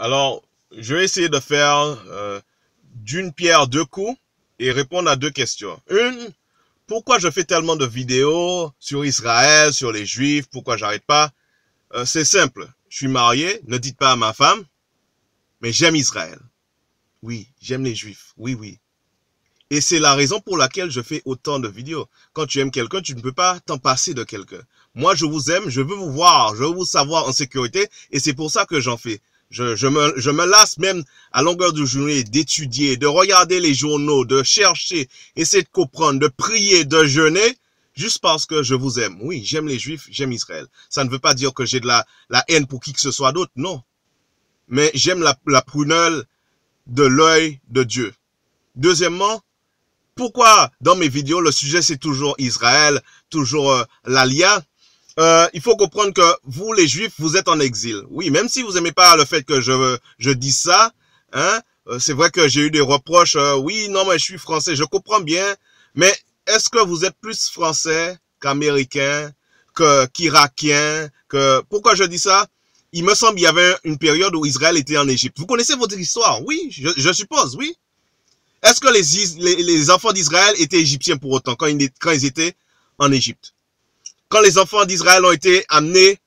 Alors, je vais essayer de faire d'une pierre deux coups et répondre à deux questions. Une, pourquoi je fais tellement de vidéos sur Israël, sur les Juifs, pourquoi j'arrête pas? C'est simple, je suis marié, ne dites pas à ma femme, mais j'aime Israël. Oui, j'aime les Juifs, oui, oui. Et c'est la raison pour laquelle je fais autant de vidéos. Quand tu aimes quelqu'un, tu ne peux pas t'en passer de quelqu'un. Moi, je vous aime, je veux vous voir, je veux vous savoir en sécurité, et c'est pour ça que j'en fais. Je me lasse même à longueur de journée d'étudier, de regarder les journaux, de chercher, essayer de comprendre, de prier, de jeûner, juste parce que je vous aime. Oui, j'aime les Juifs, j'aime Israël. Ça ne veut pas dire que j'ai de la haine pour qui que ce soit d'autre, non. Mais j'aime la prunelle de l'œil de Dieu. Deuxièmement, pourquoi dans mes vidéos, le sujet c'est toujours Israël, toujours l'Alia? Il faut comprendre que vous, les Juifs, vous êtes en exil. Oui, même si vous n'aimez pas le fait que je dise ça, hein, c'est vrai que j'ai eu des reproches. Oui, non, mais je suis français, je comprends bien. Mais est-ce que vous êtes plus français qu'américain, qu'irakien, Pourquoi je dis ça? Il me semble qu'il y avait une période où Israël était en Égypte. Vous connaissez votre histoire? Oui, je suppose, oui. Est-ce que les enfants d'Israël étaient égyptiens pour autant quand ils étaient en Égypte? Quand les enfants d'Israël ont été amenés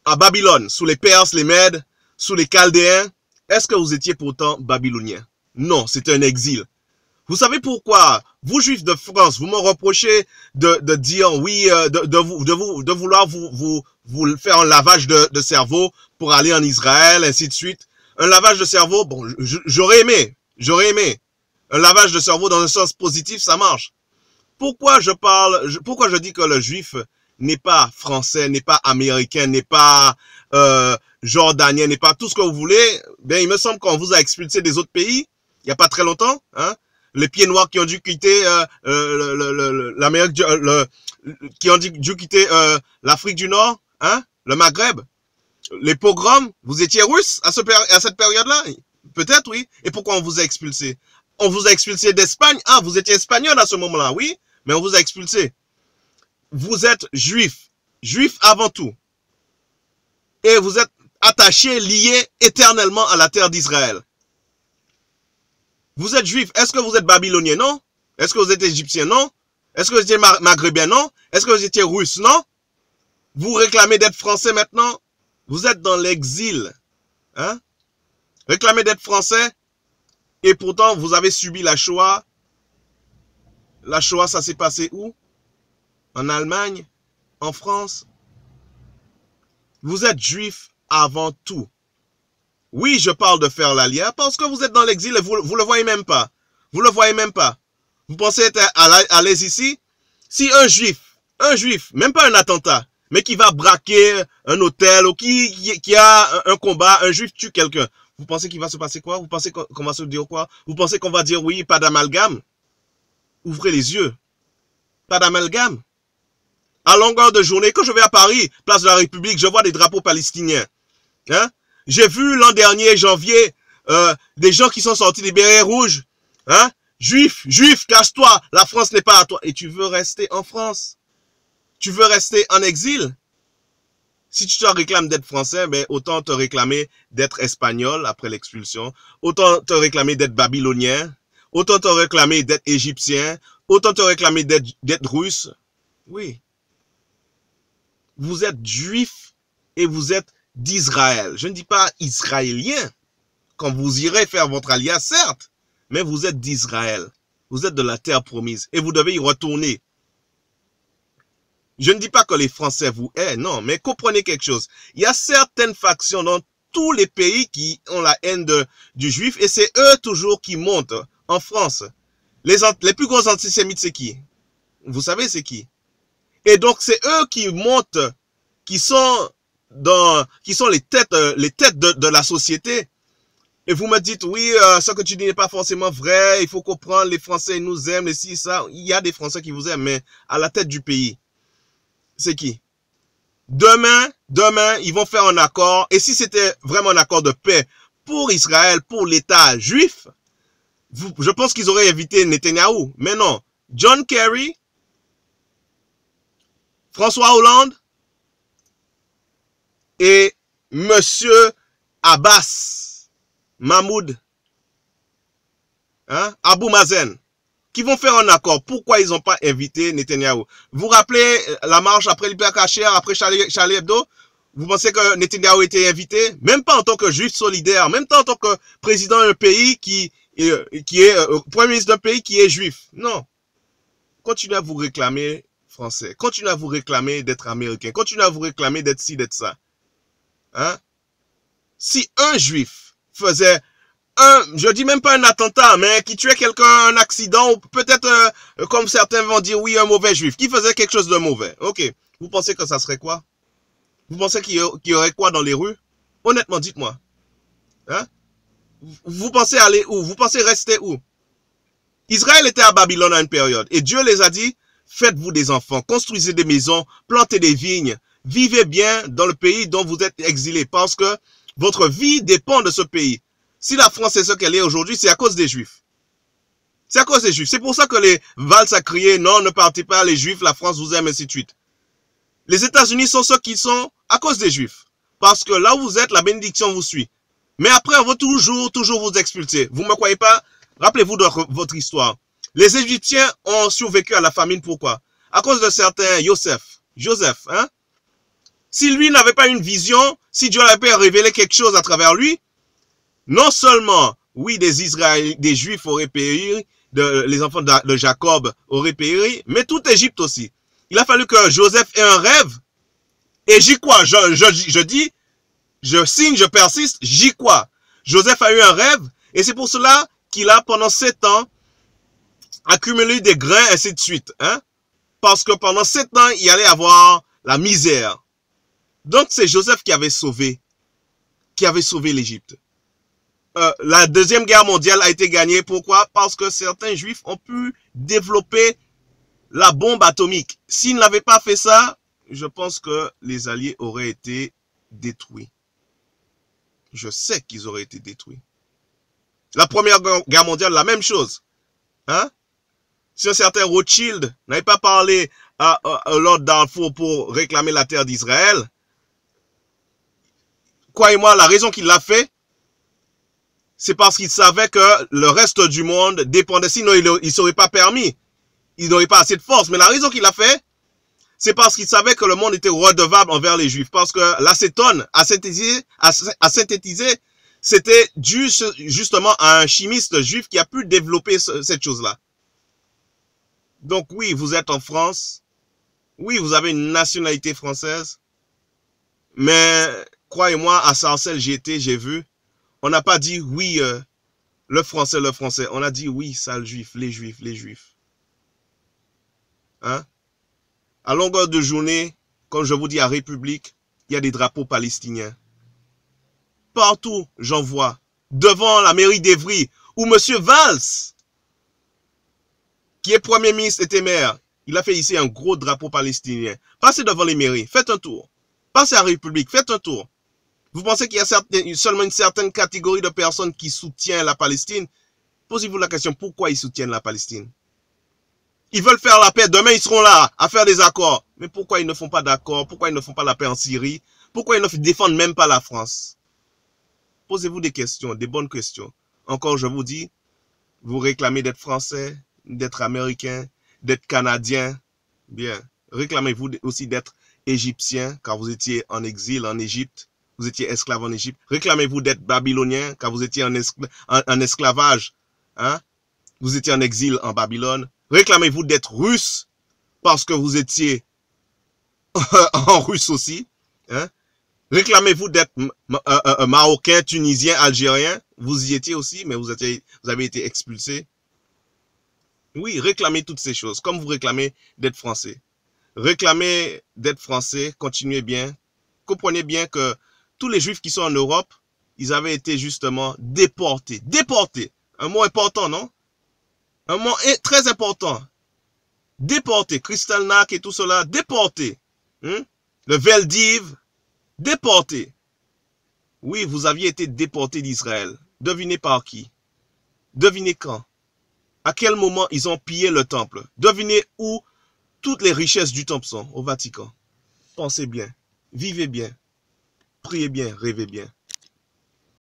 à Babylone, sous les Perses, les Mèdes, sous les Chaldéens, est-ce que vous étiez pourtant babyloniens? Non, c'était un exil. Vous savez pourquoi? Vous, Juifs de France, vous me reprochez de dire oui, de vouloir vous faire un lavage de cerveau pour aller en Israël, ainsi de suite. Un lavage de cerveau, bon, j'aurais aimé. Un lavage de cerveau dans un sens positif, ça marche. Pourquoi je dis que le juif n'est pas français, n'est pas américain, n'est pas jordanien, n'est pas tout ce que vous voulez? Ben, il me semble qu'on vous a expulsé des autres pays, il n'y a pas très longtemps, hein? Les pieds noirs qui ont dû quitter l'Amérique, qui ont dû quitter l'Afrique du Nord, hein? Le Maghreb. Les pogroms, vous étiez russe à cette période-là? Peut-être, oui. Et pourquoi on vous a expulsé? On vous a expulsé d'Espagne. Ah, vous étiez espagnol à ce moment-là, oui, mais on vous a expulsé. Vous êtes juif, juif avant tout. Et vous êtes attaché, lié éternellement à la terre d'Israël. Vous êtes juif. Est-ce que vous êtes babylonien? Non. Est-ce que vous êtes égyptien? Non. Est-ce que vous étiez maghrébin? Non. Est-ce que vous étiez russe? Non. Vous réclamez d'être français maintenant? Vous êtes dans l'exil. Hein? Réclamez d'être français? Et pourtant, vous avez subi la Shoah. La Shoah, ça s'est passé où? En Allemagne? En France? Vous êtes juif avant tout. Oui, je parle de faire l'alliance parce que vous êtes dans l'exil et vous le voyez même pas. Vous le voyez même pas. Vous pensez être à l'aise ici? Si un juif, même pas un attentat, mais qui va braquer un hôtel ou qui a un combat, un juif tue quelqu'un, vous pensez qu'il va se passer quoi? Vous pensez qu'on va se dire quoi? Vous pensez qu'on va dire oui, pas d'amalgame? Ouvrez les yeux. Pas d'amalgame. À longueur de journée, quand je vais à Paris, place de la République, je vois des drapeaux palestiniens. Hein? J'ai vu l'an dernier, janvier, des gens qui sont sortis des bérets rouges. Hein? Juif, casse-toi, la France n'est pas à toi. Et tu veux rester en France? Tu veux rester en exil? Si tu te réclames d'être français, ben autant te réclamer d'être espagnol après l'expulsion, autant te réclamer d'être babylonien, autant te réclamer d'être égyptien, autant te réclamer d'être russe. Oui. Vous êtes juif et vous êtes d'Israël. Je ne dis pas israélien. Quand vous irez faire votre alliance, certes, mais vous êtes d'Israël. Vous êtes de la terre promise et vous devez y retourner. Je ne dis pas que les Français vous aiment, non, mais comprenez quelque chose. Il y a certaines factions dans tous les pays qui ont la haine du juif et c'est eux toujours qui montent en France. Les plus gros antisémites, c'est qui? Vous savez, c'est qui? Et donc, c'est eux qui montent, qui sont les têtes de la société. Et vous me dites, oui, ce que tu dis n'est pas forcément vrai, il faut comprendre, les Français nous aiment, et si, ça. Il y a des Français qui vous aiment, mais à la tête du pays, c'est qui? Demain, ils vont faire un accord, et si c'était vraiment un accord de paix pour Israël, pour l'État juif, je pense qu'ils auraient évité Netanyahou. Mais non, John Kerry, François Hollande et Monsieur Abbas, Mahmoud, hein, Abou Mazen, qui vont faire un accord. Pourquoi ils n'ont pas invité Netanyahou? Vous vous rappelez la marche après l'Hypercacher, après Charlie Hebdo? Vous pensez que Netanyahou était invité? Même pas en tant que juif solidaire, même pas en tant que président d'un pays qui est premier ministre d'un pays qui est juif. Non. Continuez à vous réclamer français. Continuez à vous réclamer d'être américain. Continuez à vous réclamer d'être ci, d'être ça. Hein? Si un juif faisait je dis même pas un attentat, mais qui tuait quelqu'un, un accident, ou peut-être, comme certains vont dire, oui, un mauvais juif, qui faisait quelque chose de mauvais. Ok. Vous pensez que ça serait quoi? Vous pensez qu'il y aurait quoi dans les rues? Honnêtement, dites-moi. Hein? Vous pensez aller où? Vous pensez rester où? Israël était à Babylone à une période, et Dieu les a dit, faites-vous des enfants, construisez des maisons, plantez des vignes, vivez bien dans le pays dont vous êtes exilés, parce que votre vie dépend de ce pays. Si la France est ce qu'elle est aujourd'hui, c'est à cause des Juifs. C'est à cause des Juifs. C'est pour ça que les Valls a crié, non, ne partez pas, les Juifs, la France vous aime, ainsi de suite. Les États-Unis sont ceux qui sont à cause des Juifs. Parce que là où vous êtes, la bénédiction vous suit. Mais après, on va toujours vous expulser. Vous ne me croyez pas? Rappelez-vous de votre histoire. Les Égyptiens ont survécu à la famine. Pourquoi? À cause de certains Joseph, hein? Si lui n'avait pas une vision, si Dieu n'avait pas révélé quelque chose à travers lui, non seulement, oui, des Juifs auraient péri, les enfants de Jacob auraient péri, mais toute Égypte aussi. Il a fallu que Joseph ait un rêve, et j'y crois, je dis, je signe, je persiste, j'y crois. Joseph a eu un rêve, et c'est pour cela qu'il a, pendant 7 ans, accumulé des grains, ainsi de suite. Hein? Parce que pendant 7 ans, il allait avoir la misère. Donc c'est Joseph qui avait sauvé l'Égypte. La Deuxième Guerre mondiale a été gagnée. Pourquoi? Parce que certains Juifs ont pu développer la bombe atomique. S'ils n'avaient pas fait ça, je pense que les Alliés auraient été détruits. Je sais qu'ils auraient été détruits. La Première Guerre mondiale, la même chose. Hein? Si un certain Rothschild n'avait pas parlé à Lord Balfour pour réclamer la terre d'Israël, croyez-moi, la raison qu'il l'a fait, c'est parce qu'il savait que le reste du monde dépendait. Sinon, il ne serait pas permis. Il n'aurait pas assez de force. Mais la raison qu'il a fait, c'est parce qu'il savait que le monde était redevable envers les Juifs. Parce que l'acétone, à synthétiser, c'était dû justement à un chimiste juif qui a pu développer cette chose-là. Donc oui, vous êtes en France. Oui, vous avez une nationalité française. Mais croyez-moi, à Sarcelles, j'y étais, j'ai vu. On n'a pas dit oui, le français. On a dit oui, sale juif, les juifs. Hein? À longueur de journée, comme je vous dis à République, il y a des drapeaux palestiniens. Partout, j'en vois. Devant la mairie d'Evry, où M. Valls, qui est Premier ministre, était maire, il a fait ici un gros drapeau palestinien. Passez devant les mairies, faites un tour. Passez à République, faites un tour. Vous pensez qu'il y a seulement une certaine catégorie de personnes qui soutiennent la Palestine? Posez-vous la question, pourquoi ils soutiennent la Palestine? Ils veulent faire la paix, demain ils seront là à faire des accords. Mais pourquoi ils ne font pas d'accord? Pourquoi ils ne font pas la paix en Syrie? Pourquoi ils ne défendent même pas la France? Posez-vous des questions, des bonnes questions. Encore, je vous dis, vous réclamez d'être français, d'être américain, d'être canadien. Bien, réclamez-vous aussi d'être égyptien, car vous étiez en exil en Égypte. Vous étiez esclave en Égypte. Réclamez-vous d'être babylonien, car vous étiez en esclavage. Hein? Vous étiez en exil en Babylone. Réclamez-vous d'être russe, parce que vous étiez en russe aussi. Hein? Réclamez-vous d'être marocain, tunisien, algérien. Vous y étiez aussi, mais vous avez été expulsé. Oui, réclamez toutes ces choses, comme vous réclamez d'être français. Réclamez d'être français, continuez bien. Comprenez bien que tous les juifs qui sont en Europe, ils avaient été justement déportés. Déportés. Un mot important, non? Un mot très important. Déportés. Kristallnacht et tout cela, déportés. Le Veldiv, déportés. Oui, vous aviez été déportés d'Israël. Devinez par qui? Devinez quand? À quel moment ils ont pillé le temple? Devinez où toutes les richesses du temple sont? Au Vatican. Pensez bien. Vivez bien. Priez bien, rêvez bien.